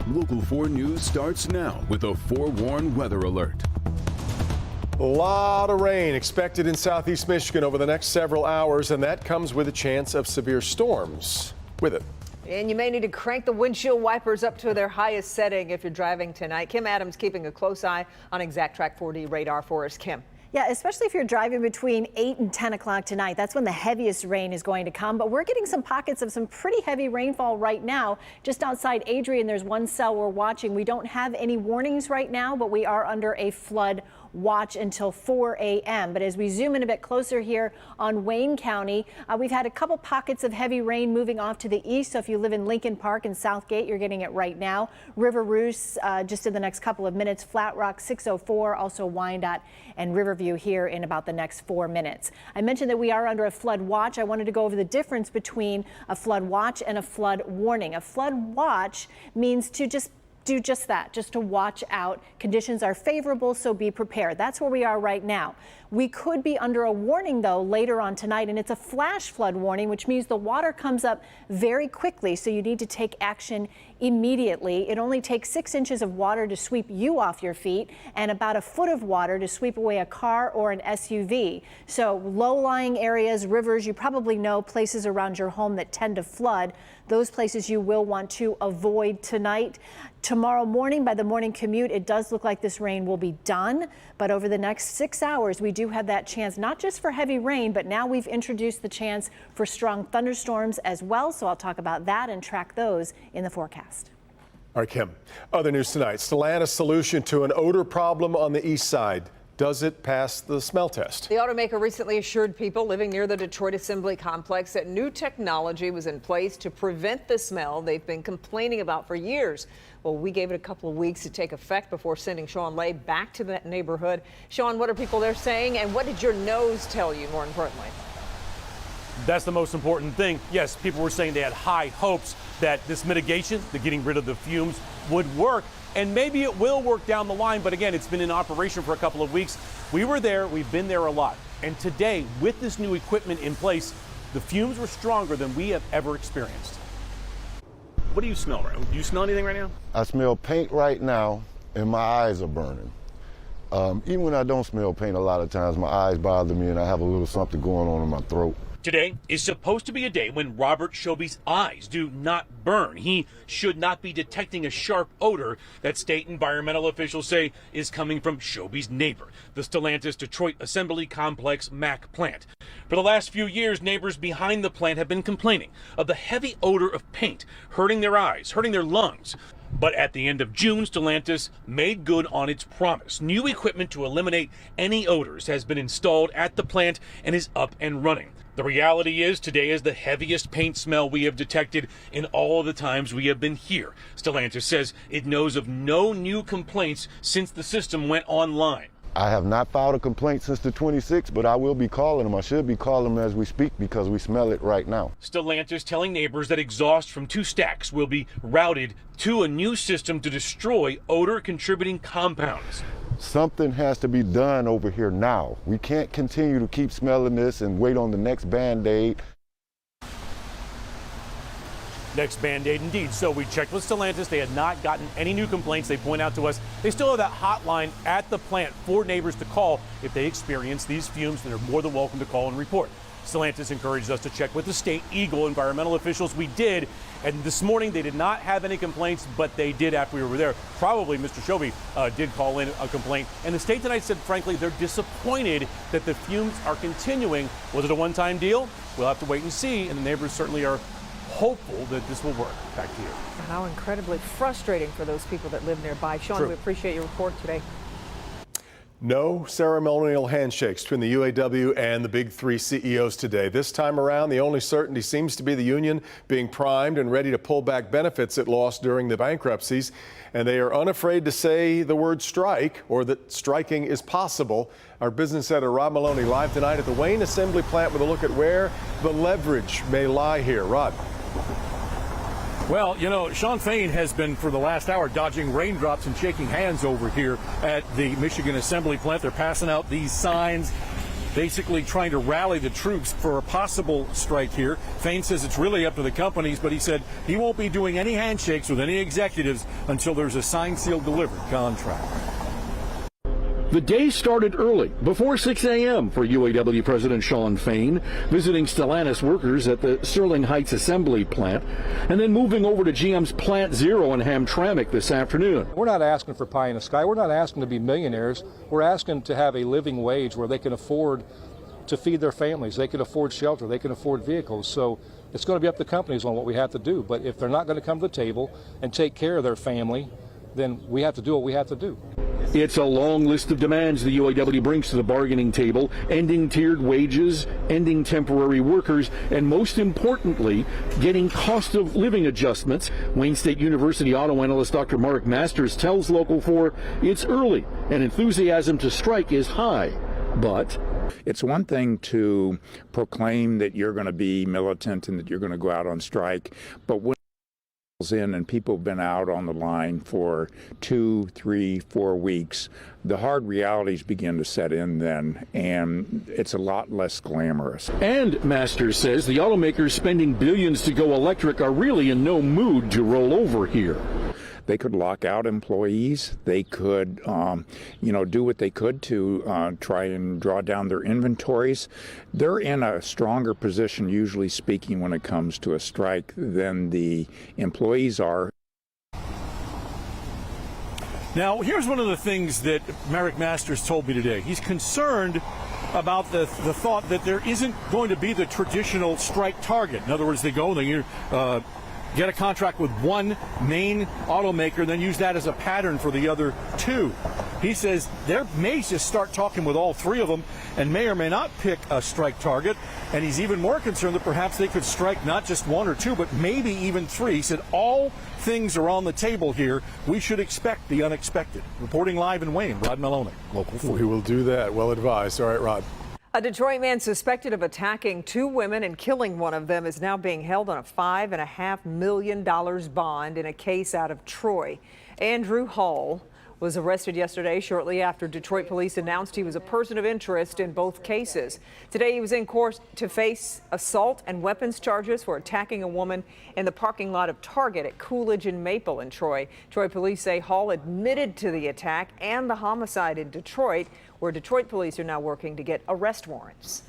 Local 4 News starts now with a forewarned weather alert. A lot of rain expected in southeast Michigan over the next several hours, and that comes with a chance of severe storms with it. And you may need to crank the windshield wipers up to their highest setting if you're driving tonight. Kim Adams keeping a close eye on Exact Track 4D radar for us. Kim. Yeah, especially if you're driving between 8 and 10 o'clock tonight. That's when the heaviest rain is going to come. But we're getting some pockets of some pretty heavy rainfall right now. Just outside Adrian, there's one cell we're watching. We don't have any warnings right now, but we are under a flood watch until 4 a.m. But as we zoom in a bit closer here on Wayne County, we've had a couple pockets of heavy rain moving off to the east. So if you live in Lincoln Park and Southgate, you're getting it right now. River Rouge just in the next couple of minutes. Flat Rock 604, also Wyandotte and Riverview here in about the next 4 minutes. I mentioned that we are under a flood watch. I wanted to go over the difference between a flood watch and a flood warning. A flood watch means to just do just that, just to watch out. Conditions are favorable, so be prepared. That's where we are right now. We could be under a warning, though, later on tonight, and it's a flash flood warning, which means the water comes up very quickly, so you need to take action immediately. It only takes 6 inches of water to sweep you off your feet and about a foot of water to sweep away a car or an SUV. So low-lying areas, rivers, you probably know places around your home that tend to flood. Those places you will want to avoid tonight. Tomorrow morning, by the morning commute, it does look like this rain will be done. But over the next 6 hours, we do have that chance, not just for heavy rain, but now we've introduced the chance for strong thunderstorms as well. So I'll talk about that and track those in the forecast. All right, Kim. Other news tonight. Stellantis solution to an odor problem on the east side. Does it pass the smell test? The automaker recently assured people living near the Detroit Assembly Complex that new technology was in place to prevent the smell they've been complaining about for years. Well, we gave it a couple of weeks to take effect before sending Sean Lay back to that neighborhood. Sean, what are people there saying, and what did your nose tell you, more importantly? That's the most important thing. Yes, people were saying they had high hopes that this mitigation, the getting rid of the fumes, would work. And maybe it will work down the line. But again, it's been in operation for a couple of weeks. We were there. We've been there a lot. And today, with this new equipment in place, the fumes were stronger than we have ever experienced. What do you smell right now? Do you smell anything right now? I smell paint right now, and my eyes are burning. Even when I don't smell paint, a lot of times my eyes bother me and I have a little something going on in my throat. Today is supposed to be a day when Robert Shoby's eyes do not burn. He should not be detecting a sharp odor that state environmental officials say is coming from Shoby's neighbor, the Stellantis Detroit Assembly Complex Mac plant. For the last few years, neighbors behind the plant have been complaining of the heavy odor of paint hurting their eyes, hurting their lungs. But at the end of June, Stellantis made good on its promise. New equipment to eliminate any odors has been installed at the plant and is up and running. The reality is today is the heaviest paint smell we have detected in all of the times we have been here. Stellantis says it knows of no new complaints since the system went online. I have not filed a complaint since the 26th, but I will be calling them. I should be calling them as we speak because we smell it right now. Stellantis telling neighbors that exhaust from 2 stacks will be routed to a new system to destroy odor-contributing compounds. Something has to be done over here now. We can't continue to keep smelling this and wait on the next Band-Aid. Next Band-Aid indeed. So we checked with Stellantis. They had not gotten any new complaints. They point out to us they still have that hotline at the plant for neighbors to call if they experience these fumes. They're more than welcome to call and report. Stellantis encouraged us to check with the state Eagle environmental officials. We did, and this morning they did not have any complaints, but they did after we were there. Probably Mr. Shoby did call in a complaint, and the state tonight said, frankly, they're disappointed that the fumes are continuing. Was it a one-time deal? We'll have to wait and see, and the neighbors certainly are hopeful that this will work. Back to you. How incredibly frustrating for those people that live nearby. Sean, True. we appreciate your report today. No ceremonial handshakes between the UAW and the Big Three CEOs today. This time around, the only certainty seems to be the union being primed and ready to pull back benefits it lost during the bankruptcies. And they are unafraid to say the word strike, or that striking is possible. Our business editor Rod Maloney live tonight at the Wayne Assembly Plant with a look at where the leverage may lie here. Rod. Well, you know, Sean Fain has been for the last hour dodging raindrops and shaking hands over here at the Michigan Assembly Plant. They're passing out these signs. basically trying to rally the troops for a possible strike here. Fain says it's really up to the companies, but he said he won't be doing any handshakes with any executives until there's a signed, sealed, delivered contract. The day started early, before 6 a.m. for UAW President Shawn Fain, visiting Stellantis workers at the Sterling Heights Assembly plant, and then moving over to GM's Plant Zero in Hamtramck this afternoon. We're not asking for pie in the sky. We're not asking to be millionaires. We're asking to have a living wage where they can afford to feed their families. They can afford shelter. They can afford vehicles. So it's going to be up to companies on what we have to do. But if they're not going to come to the table and take care of their family, then we have to do what we have to do. It's a long list of demands the UAW brings to the bargaining table: ending tiered wages, ending temporary workers, and most importantly, getting cost of living adjustments. Wayne State University auto analyst Dr. Mark Masters tells Local 4 it's early and enthusiasm to strike is high. But it's one thing to proclaim that you're going to be militant and that you're going to go out on strike, but when in and people have been out on the line for 2, 3, 4 weeks, the hard realities begin to set in then, and it's a lot less glamorous. And Masters says the automakers spending billions to go electric are really in no mood to roll over here. They could lock out employees. They could, do what they could to try and draw down their inventories. They're in a stronger position, usually speaking, when it comes to a strike than the employees are. Now, here's one of the things that Merrick Masters told me today. He's concerned about the thought that there isn't going to be the traditional strike target. In other words, they get a contract with one main automaker, then use that as a pattern for the other two. He says they may just start talking with all three of them and may or may not pick a strike target. And he's even more concerned that perhaps they could strike not just one or two, but maybe even three. He said all things are on the table here. We should expect the unexpected. Reporting live in Wayne, Rod Maloney, Local 4. We will do that. Well advised. All right, Rod. A Detroit man suspected of attacking 2 women and killing one of them is now being held on a $5.5 million bond in a case out of Troy. Andrew Hall was arrested yesterday shortly after Detroit police announced he was a person of interest in both cases. Today he was in court to face assault and weapons charges for attacking a woman in the parking lot of Target at Coolidge and Maple in Troy. Troy police say Hall admitted to the attack and the homicide in Detroit, where Detroit police are now working to get arrest warrants.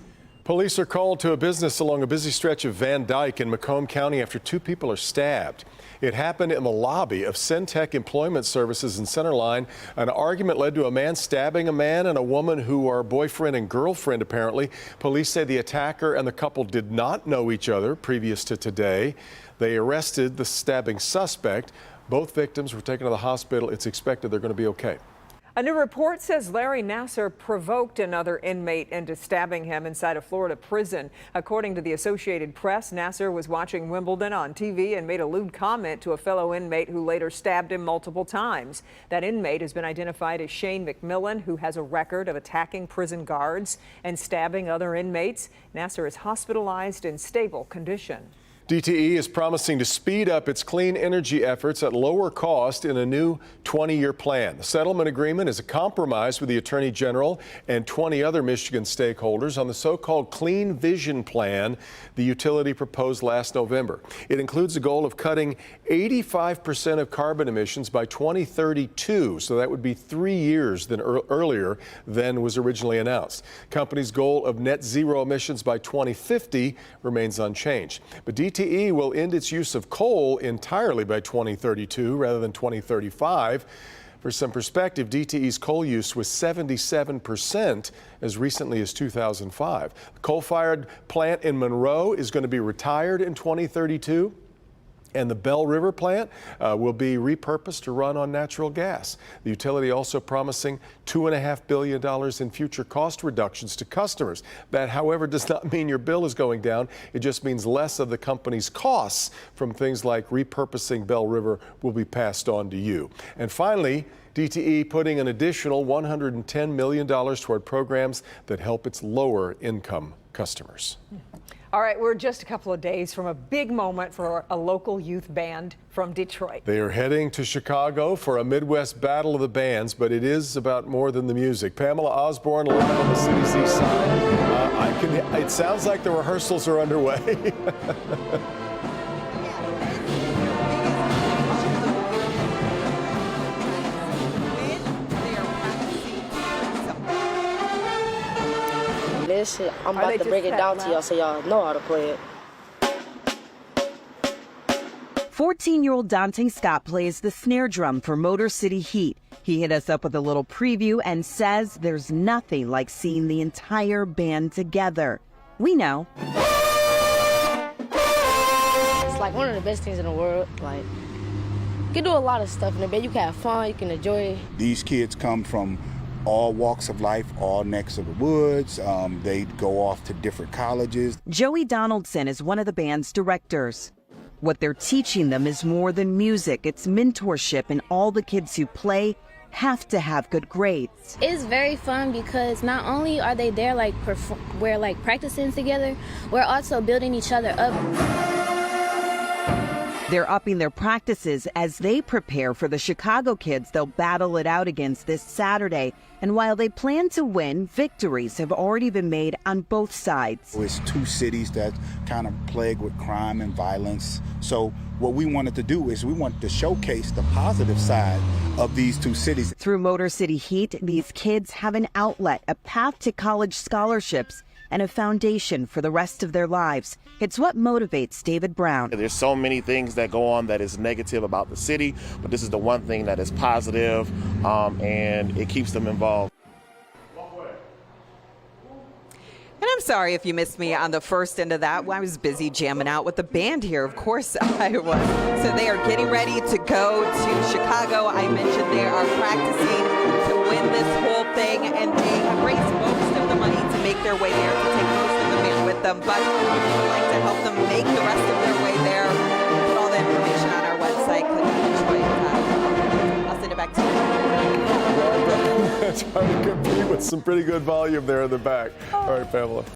Police are called to a business along a busy stretch of Van Dyke in Macomb County after 2 people are stabbed. It happened in the lobby of Centec Employment Services in Centerline. An argument led to a man stabbing a man and a woman who are boyfriend and girlfriend, apparently. Police say the attacker and the couple did not know each other previous to today. They arrested the stabbing suspect. Both victims were taken to the hospital. It's expected they're going to be okay. A new report says Larry Nassar provoked another inmate into stabbing him inside a Florida prison. According to the Associated Press, Nassar was watching Wimbledon on TV and made a lewd comment to a fellow inmate who later stabbed him multiple times. That inmate has been identified as Shane McMillan, who has a record of attacking prison guards and stabbing other inmates. Nassar is hospitalized in stable condition. DTE is promising to speed up its clean energy efforts at lower cost in a new 20-year plan. The settlement agreement is a compromise with the Attorney General and 20 other Michigan stakeholders on the so-called Clean Vision Plan the utility proposed last November. It includes a goal of cutting 85% of carbon emissions by 2032, so that would be 3 years earlier than was originally announced. Company's goal of net zero emissions by 2050 remains unchanged. But DTE will end its use of coal entirely by 2032 rather than 2035. For some perspective, DTE's coal use was 77% as recently as 2005. The coal-fired plant in Monroe is going to be retired in 2032. And the Bell River plant will be repurposed to run on natural gas. The utility also promising $2.5 billion in future cost reductions to customers. That, however, does not mean your bill is going down. It just means less of the company's costs from things like repurposing Bell River will be passed on to you. And finally, DTE putting an additional $110 million toward programs that help its lower income customers. All right, we're just a couple of days from a big moment for a local youth band from Detroit. They are heading to Chicago for a Midwest battle of the bands, but it is about more than the music. Pamela Osborne live on the city's east side. It sounds like the rehearsals are underway. This shit, I'm about to break it down to y'all so y'all know how to play it. 14-year-old Dante Scott plays the snare drum for Motor City Heat. He hit us up with a little preview and says there's nothing like seeing the entire band together. We know. It's like one of the best things in the world. Like, you can do a lot of stuff in the band. You can have fun, you can enjoy it. These kids come from all walks of life, all necks of the woods. They go off to different colleges. Joey Donaldson is one of the band's directors. What they're teaching them is more than music. It's mentorship, and all the kids who play have to have good grades. It's very fun because not only are they there we're practicing together, we're also building each other up. They're upping their practices as they prepare for the Chicago kids they'll battle it out against this Saturday. And while they plan to win, victories have already been made on both sides. It's two cities that kind of plagued with crime and violence. So what we wanted to do is we wanted to showcase the positive side of these two cities. Through Motor City Heat, these kids have an outlet, a path to college scholarships, and a foundation for the rest of their lives. It's what motivates David Brown. There's so many things that go on that is negative about the city, but this is the one thing that is positive, and it keeps them involved. And I'm sorry if you missed me on the first end of that. I was busy jamming out with the band here. Of course I was. So they are getting ready to go to Chicago. I mentioned they are practicing to win this whole thing, and they have raised most of the money to make their way there, to take most of the band with them. But if you'd like to help them make the rest of their way there, we'll put all the information on our website. I'll send it back to you. Trying to compete with some pretty good volume there in the back. All right, Pamela.